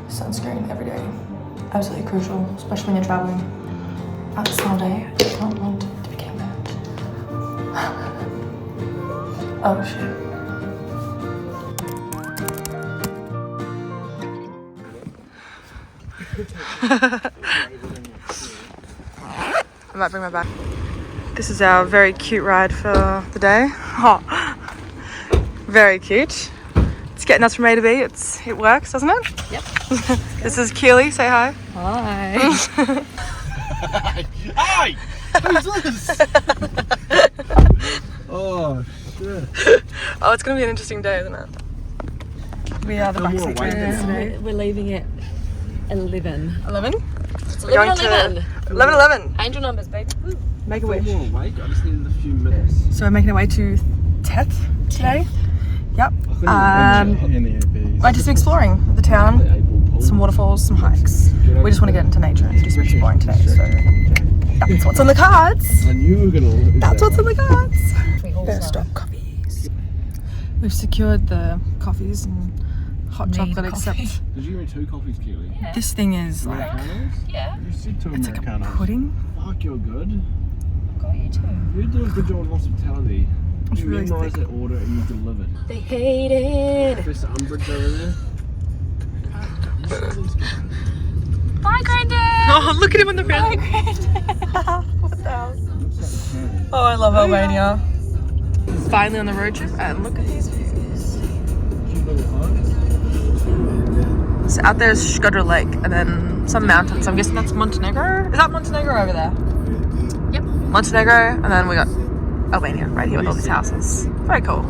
Sunscreen every day. Absolutely crucial, especially when you're traveling. After a small day, I just don't want to be getting burned. Oh shit. I might bring my bag. This is our very cute ride for the day. Oh, very cute. It's getting us from A to B. It works, doesn't it? Yep. This is Keely. Say hi. Hi. Hi! Who's this? Oh shit. Oh, it's gonna be an interesting day, isn't it? We are the backseat drivers today. We're leaving at 11. 11? It's We're going to 11. Angel numbers, baby. Woo. Make a I'm wish. more awake. I just needed a few minutes. So we're making our way to Theth today. Yep. We're just exploring the town, some waterfalls, some hikes. We just want to get into nature and do some exploring today. So that's what's on the cards. I knew we were gonna. That's what's on the cards. First stop, coffees. We've secured the coffees and hot chocolate, except Did you get 2 coffees, Keely? this thing is like, Americanos? Yeah. You said 2 it's like a Americanos. pudding. Fuck, you're good. Got you too. You do a good job of hospitality. It's You really memorised thick. that order and you delivered. They hate it. Professor Umbridge over there. Bye, Granddad. Oh, look at him on the ground. What the hell? Oh, I love Albania. Finally on the road trip, and look at these views. So out there is Shkoder Lake, and then some mountains. I'm guessing that's Montenegro. Is that Montenegro over there? Yep. Montenegro, and then we got Albania right here with all these houses. Very cool.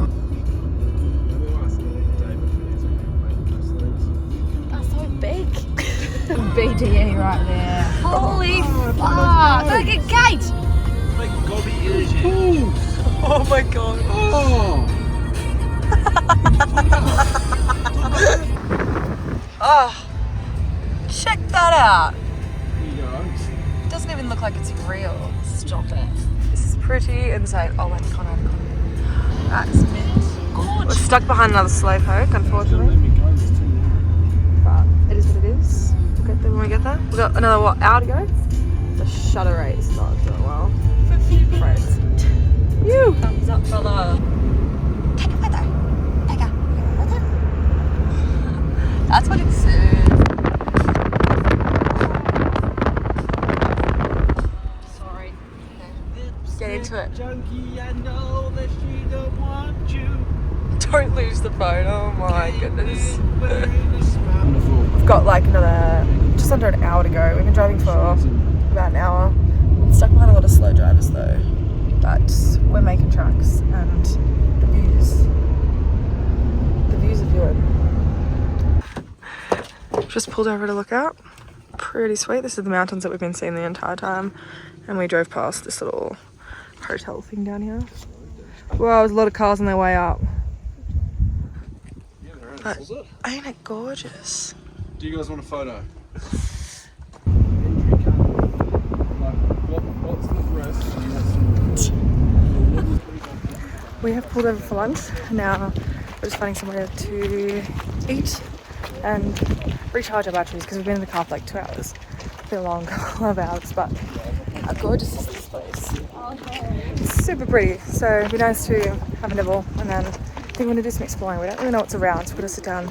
That's so big. BDE right there. Holy fuck. Look at Kate. Like gobby energy. Oh my god. Oh! Oh, check that out. Here you go. It doesn't even look like it's real. Stop it. This is pretty insane. Oh, wait, Connor. That's mint. We're stuck behind another slowpoke, unfortunately. Let me go. It's too long. But it is what it is. We'll get there when we get there. We've got another, hour to go? The shutter rate is not doing well. Right. You! Thumbs up, brother. Take a photo. Take a photo. That's what it says. Sorry. Get into it. Junkie, I know that she don't want you. Don't lose the phone. Oh my goodness. Wonderful. We've got like another, just under an hour to go. We've been driving for about an hour. We're stuck behind a lot of slow drivers though. But we're making tracks, and the views are good. Just pulled over to look out. Pretty sweet. This is the mountains that we've been seeing the entire time, and we drove past this little hotel thing down here. Wow, there's a lot of cars on their way up. But ain't it gorgeous? Do you guys want a photo? What's the rest? We have pulled over for lunch. Now we're just finding somewhere to eat and recharge our batteries because we've been in the car for like 2 hours. It's been a long, lot of hours, but how gorgeous is this place? It's super pretty, so it'd be nice to have a nibble, and then I think we're going to do some exploring. We don't really know what's around, so we're going to sit down,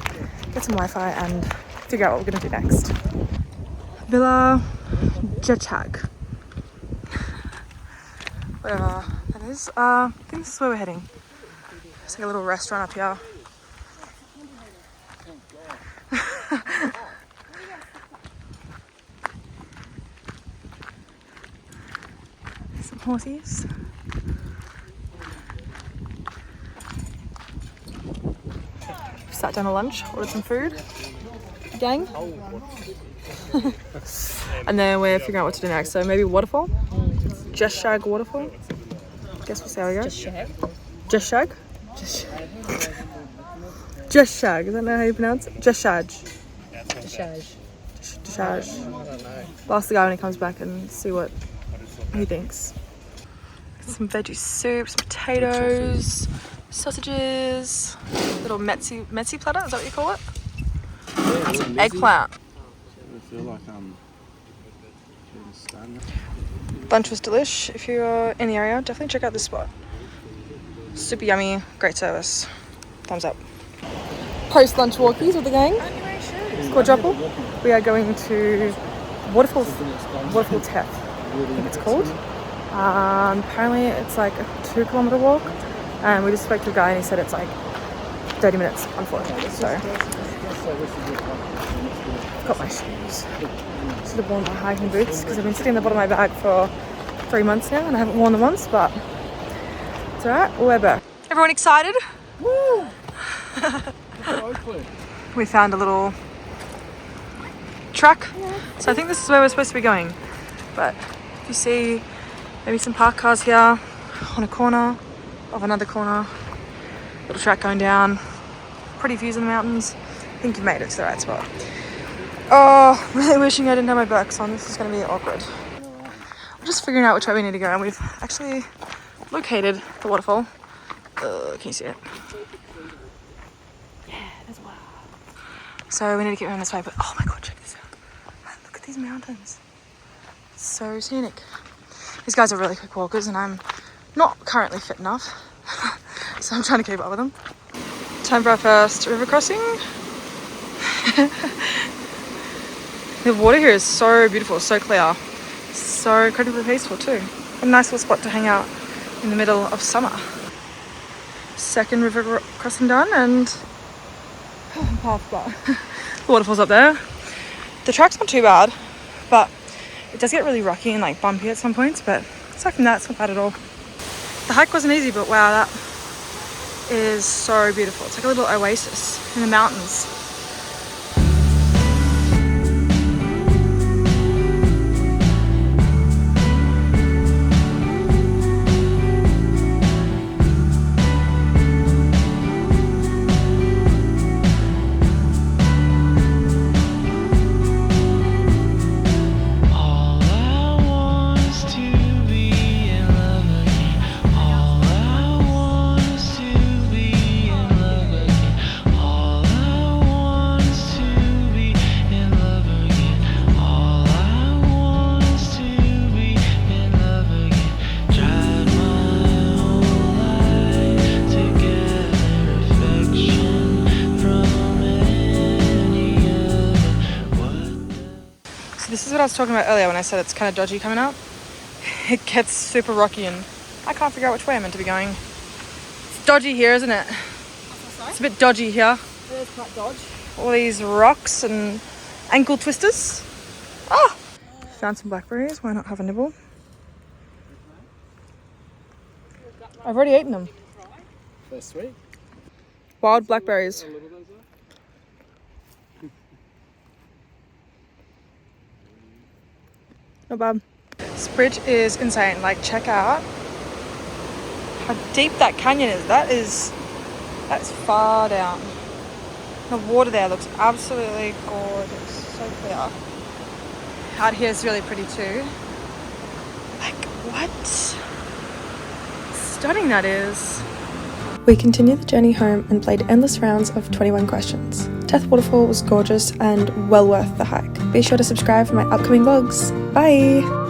get some Wi-Fi and figure out what we're going to do next. Villa Jetag. Whatever that is. I think this is where we're heading. It's like a little restaurant up here. Some horsies. Sat down to lunch, ordered some food. Gang. And then we're figuring out what to do next. So maybe waterfall. Just Shag Waterfall. Guess we'll see how we go. Just shag. Just Shag? Just Shag. Is that how you pronounce it? Just Shag. Just shag. Just discharge. We'll ask the guy when he comes back and see what he thinks. Some veggie soup, some potatoes, sausages, little metzi platter, is that what you call it? And some eggplant. I feel like I'm Lunch was delish. If you're in the area, definitely check out this spot. Super yummy, great service. Thumbs up. Post-lunch walkies with the gang. Quadruple. We are going to Waterfall Theth, I think it's called. Apparently it's like a 2-kilometer walk, and we just spoke to a guy and he said it's like 30 minutes, unfortunately. So got my shoes. Should have worn my hiking boots because I've been sitting in the bottom of my bag for 3 months now and I haven't worn them once, but it's alright, we're back. Everyone excited? Woo! We found a little track, so I think this is where we're supposed to be going. But if you see maybe some parked cars here on a corner of another corner, little track going down, pretty views in the mountains. I think you made it to the right spot. Oh, really wishing I didn't have my books on. This is going to be awkward. We're just figuring out which way we need to go, and we've actually located the waterfall. Can you see it? Yeah, there's a wow. So we need to get around this way, but oh my god, check this out. Look at these mountains. It's so scenic. These guys are really quick walkers, and I'm not currently fit enough. So I'm trying to keep up with them. Time for our first river crossing. The water here is so beautiful, so clear, so incredibly peaceful too. What a nice little spot to hang out in the middle of summer. Second river crossing done, and path, but the waterfall's up there. The track's not too bad, but it does get really rocky and like bumpy at some points, but aside from that, it's not bad at all. The hike wasn't easy, but wow, that is so beautiful. It's like a little oasis in the mountains. This is what I was talking about earlier when I said it's kind of dodgy coming up. It gets super rocky and I can't figure out which way I'm meant to be going. It's dodgy here, isn't it? It's a bit dodgy here. It is quite dodgy. All these rocks and ankle twisters. Oh! Found some blackberries, why not have a nibble? I've already eaten them. They're sweet. Wild blackberries. Not bad. This bridge is insane. Like, check out how deep that canyon is. That's far down. The water there looks absolutely gorgeous. So clear. Out here is really pretty too. Like, what? Stunning that is. We continued the journey home and played endless rounds of 21 questions. Theth Waterfall was gorgeous and well worth the hike. Be sure to subscribe for my upcoming vlogs. Bye!